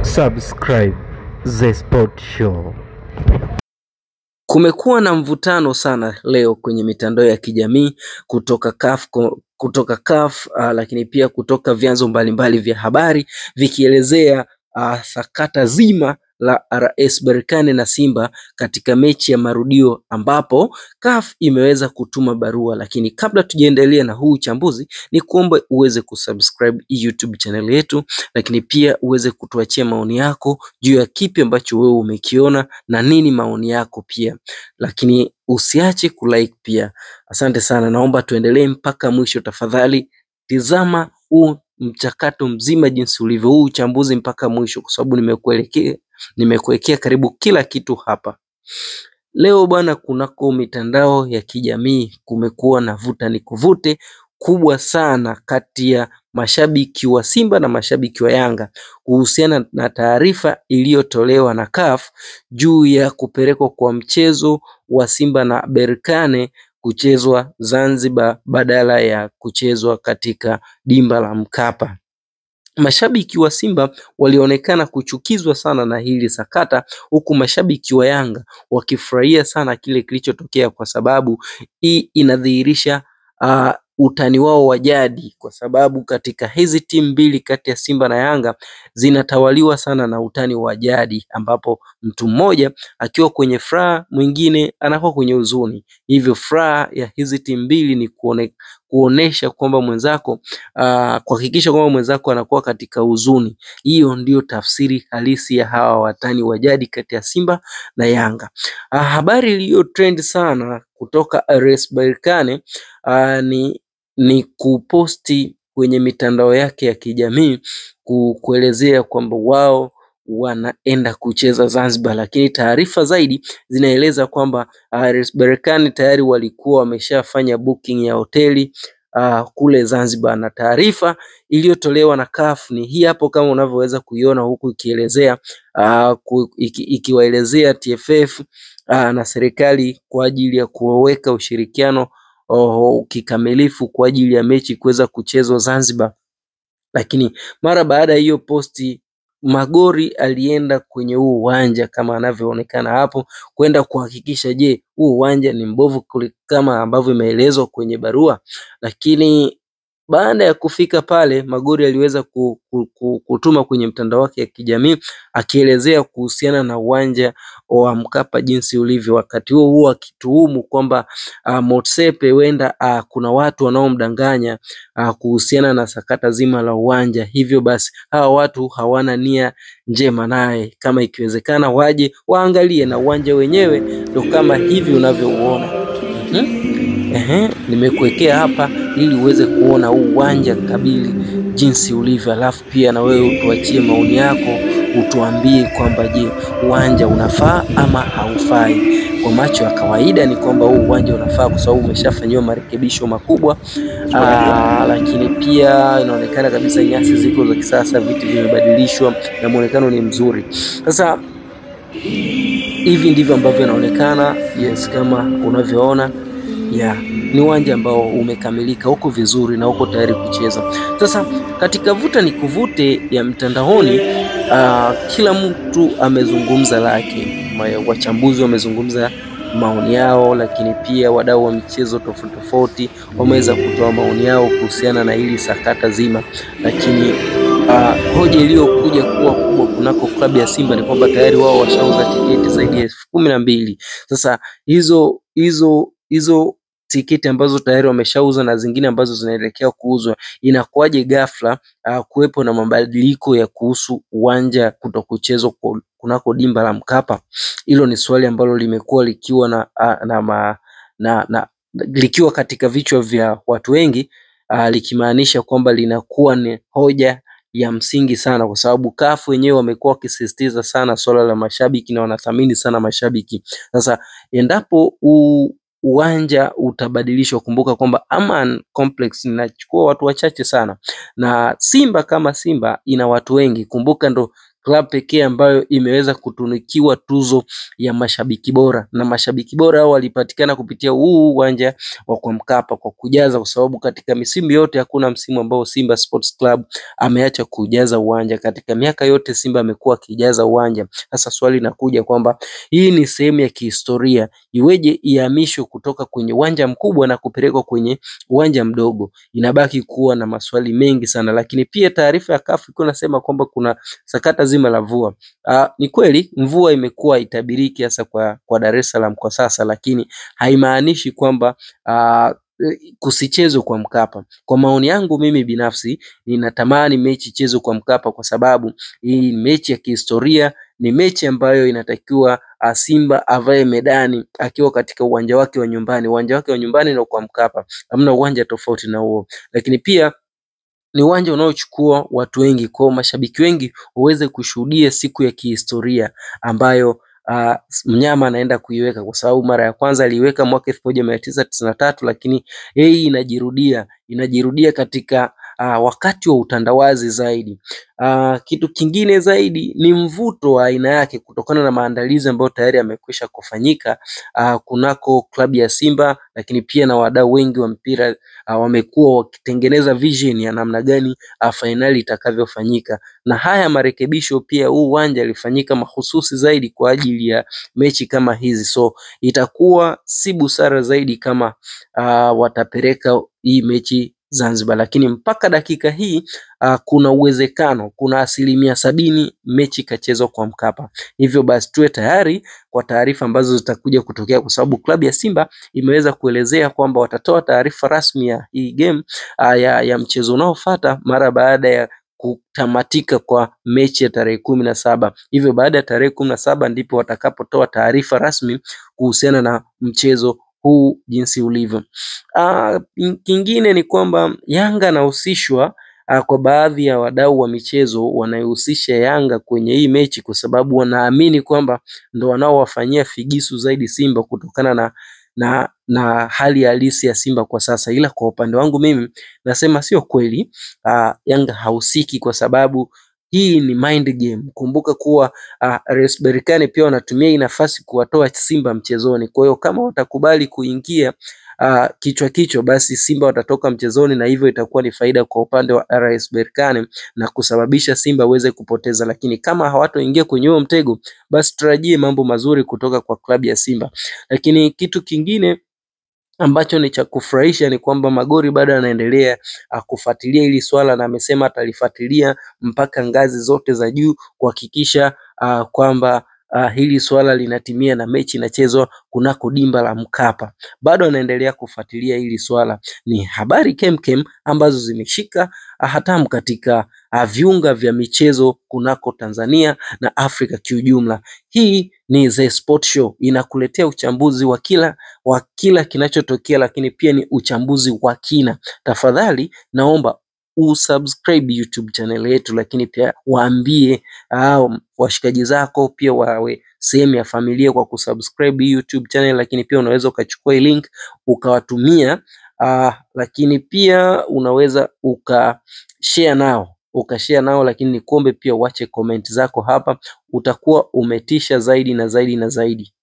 Subscribe The Sport Show. Kumekuwa na mvutano sana leo kwenye mitandao ya kijamii kutoka CAF, lakini pia kutoka vyanzo mbalimbali vya habari vikielezea sakata zima la RS Berkane na Simba katika mechi ya marudio, ambapo CAF imeweza kutuma barua. Lakini kabla tujaendelea na huu uchambuzi, ni kuomba uweze kusubscribe YouTube channel yetu, lakini pia uweze kutuachia maoni yako juu ya kipi ambacho wewe umekiona na nini maoni yako pia, lakini usiache kulike pia. Asante sana, naomba tuendelee mpaka mwisho. Tafadhali tizama huu mchakato mzima jinsi ulivyo, huu uchambuzi mpaka mwisho, kwa sababu nimekuwekea karibu kila kitu hapa. Leo bwana, kunako mitandao ya kijamii kumekuwa na vuta ni kuvute kubwa sana kati ya mashabiki wa Simba na mashabiki wa Yanga kuhusiana na taarifa iliyotolewa na CAF juu ya kupelekwa kwa mchezo wa Simba na Berkane kuchezwa Zanzibar badala ya kuchezwa katika dimba la Mkapa. Mashabiki wa Simba walionekana kuchukizwa sana na hili sakata, huku mashabiki wa Yanga wakifurahia sana kile kilichotokea, kwa sababu hii inadhihirisha utani wao wa jadi, kwa sababu katika hizi timu mbili kati ya Simba na Yanga zinatawaliwa sana na utani wa jadi, ambapo mtu mmoja akiwa kwenye furaha mwingine anakuwa kwenye huzuni. Hivyo furaha ya hizi timu mbili ni kuonesha kwamba mwenzako, kuhakikisha kwamba mwenzako anakuwa katika huzuni. Hiyo ndio tafsiri halisi ya hawa watani wa jadi kati ya Simba na Yanga. Habari iliyo trend sana kutoka RS Berkane ni kuposti kwenye mitandao yake ya kijamii kuelezea kwamba wao wanaenda kucheza Zanzibar, lakini taarifa zaidi zinaeleza kwamba RS Berkane tayari walikuwa wameshafanya booking ya hoteli kule Zanzibar, na taarifa iliyotolewa na CAF ni hii hapo kama unavyoweza kuiona, huku ikielezea ikiwaelezea TFF na serikali kwa ajili ya kuweka ushirikiano kikamilifu kwa ajili ya mechi kuweza kuchezwa Zanzibar. Lakini mara baada ya hiyo posti, Magori alienda kwenye huu uwanja kama anavyoonekana hapo kwenda kuhakikisha je, huu uwanja ni mbovu kama ambavyo imeelezwa kwenye barua. Lakini baada ya kufika pale, Magori aliweza kutuma kwenye mtandao wake ya kijamii akielezea kuhusiana na uwanja wa Mkapa jinsi ulivyo, wakati huo akituhumu kwamba Motsepe huenda kuna watu wanaomdanganya kuhusiana na sakata zima la uwanja. Hivyo basi hawa watu hawana nia njema naye, kama ikiwezekana waje waangalie, na uwanja wenyewe ndio kama hivi unavyouona. Nimekuwekea hapa ili uweze kuona uwanja kabili jinsi ulivyo, alafu pia na wewe utuachie maoni yako, utuambie kwamba je, uwanja unafaa ama haufai. Kwa macho ya kawaida ni kwamba huu uwanja unafaa kwa sababu umeshafanywa marekebisho makubwa, lakini pia inaonekana kabisa nyasi ziko za kisasa, viti vimebadilishwa na muonekano ni mzuri. Sasa hivi ndivyo ambavyo inaonekana, yes, kama unavyoona ni uwanja ambao umekamilika, uko vizuri na uko tayari kucheza. Sasa katika vuta ni kuvute ya mtandaoni, kila mtu amezungumza lake. Wachambuzi wamezungumza maoni yao, lakini pia wadau wa michezo tofauti tofauti wameweza kutoa maoni yao kuhusiana na hili sakata zima. Lakini hoja iliyokuja kuwa kubwa kunako klabu ya Simba ni kwamba tayari wao washauza tiketi zaidi ya 12,000. Sasa hizo tiketi ambazo tayari wameshauza na zingine ambazo zinaelekea kuuzwa, inakuwaje ghafla kuwepo na mabadiliko ya kuhusu uwanja kutokuchezwa kunako dimba la Mkapa? Hilo ni swali ambalo limekuwa likiwa katika vichwa vya watu wengi, likimaanisha kwamba linakuwa ni hoja ya msingi sana, kwa sababu CAF wenyewe wamekuwa wakisisitiza sana swala la mashabiki na wanathamini sana mashabiki. Sasa endapo uwanja utabadilishwa, kumbuka kwamba Aman Complex inachukua watu wachache sana, na Simba kama Simba ina watu wengi. Kumbuka ndo club pekee ambayo imeweza kutunikiwa tuzo ya mashabiki bora, na mashabiki bora hao walipatikana kupitia huu uwanja wa kwa Mkapa kwa kujaza, kwa sababu katika misimu yote hakuna msimu ambao Simba Sports Club ameacha kujaza uwanja. Katika miaka yote Simba amekuwa akijaza uwanja. Sasa swali linakuja kwamba hii ni sehemu ya kihistoria, iweje ihamishwe kutoka kwenye uwanja mkubwa na kupelekwa kwenye uwanja mdogo? Inabaki kuwa na maswali mengi sana. Lakini pia taarifa ya CAF iko nasema kwamba kuna sakata zima la mvua. Ni kweli mvua imekuwa itabiriki hasa kwa Dar es Salaam kwa sasa, lakini haimaanishi kwamba kusichezwe kwa Mkapa. Kwa maoni yangu mimi binafsi ninatamani mechi ichezwe kwa Mkapa, kwa sababu hii mechi ya kihistoria, ni mechi ambayo inatakiwa Simba avae medani akiwa katika uwanja wake wa nyumbani. Uwanja wake wa nyumbani na kwa Mkapa, hamna uwanja tofauti na huo. Lakini pia ni uwanja unaochukua watu wengi, kwa mashabiki wengi waweze kushuhudia siku ya kihistoria ambayo mnyama anaenda kuiweka, kwa sababu mara ya kwanza aliiweka mwaka 1993, lakini hii inajirudia katika wakati wa utandawazi zaidi. Kitu kingine zaidi ni mvuto wa aina yake kutokana na maandalizi ambayo tayari yamekwisha kufanyika kunako klabu ya Simba, lakini pia na wadau wengi wa mpira wamekuwa wakitengeneza vision ya namna gani fainali itakavyofanyika. Na haya marekebisho pia, huu uwanja ulifanyika mahususi zaidi kwa ajili ya mechi kama hizi, so itakuwa si busara zaidi kama watapeleka hii mechi Zanzibar. Lakini mpaka dakika hii kuna uwezekano, kuna 70% mechi ikachezwa kwa Mkapa. Hivyo basi tuwe tayari kwa taarifa ambazo zitakuja kutokea, kwa sababu klabu ya Simba imeweza kuelezea kwamba watatoa taarifa rasmi ya hii game ya mchezo unaofuata mara baada ya kutamatika kwa mechi ya tarehe 17. Hivyo baada ya tarehe 17 ndipo watakapotoa taarifa rasmi kuhusiana na mchezo huu jinsi ulivyo. Kingine ni kwamba Yanga anahusishwa kwa baadhi ya wadau wa michezo wanayohusisha Yanga kwenye hii mechi, kwa sababu wanaamini kwamba ndo wanaowafanyia figisu zaidi Simba kutokana na hali halisi ya Simba kwa sasa. Ila kwa upande wangu mimi nasema sio kweli. Yanga hahusiki, kwa sababu hii ni mind game. Kumbuka kuwa RS Berkane pia wanatumia hii nafasi kuwatoa Simba mchezoni. Kwa hiyo kama watakubali kuingia kichwa, basi Simba watatoka mchezoni, na hivyo itakuwa ni faida kwa upande wa RS Berkane na kusababisha Simba weze kupoteza. Lakini kama hawatoingia kwenye huo mtego, basi tarajie mambo mazuri kutoka kwa klabu ya Simba. Lakini kitu kingine ambacho ni cha kufurahisha ni kwamba Magori bado anaendelea kufuatilia hili swala, na amesema atalifuatilia mpaka ngazi zote za juu kuhakikisha kwamba hili swala linatimia na mechi inachezwa kunako dimba la Mkapa. Bado anaendelea kufuatilia hili swala. Ni habari kemkem ambazo zimeshika hatamu katika viunga vya michezo kunako Tanzania na Afrika kiujumla. Hii ni The Sport Show, inakuletea uchambuzi wa kila kinachotokea, lakini pia ni uchambuzi wa kina. Tafadhali naomba usubscribe YouTube channel yetu, lakini pia waambie washikaji zako pia wawe sehemu ya familia kwa kusubscribe YouTube channel. Lakini pia unaweza ukachukua link ukawatumia, lakini pia unaweza ukashare nao, lakini nikuombe pia uache comment zako hapa, utakuwa umetisha zaidi na zaidi na zaidi.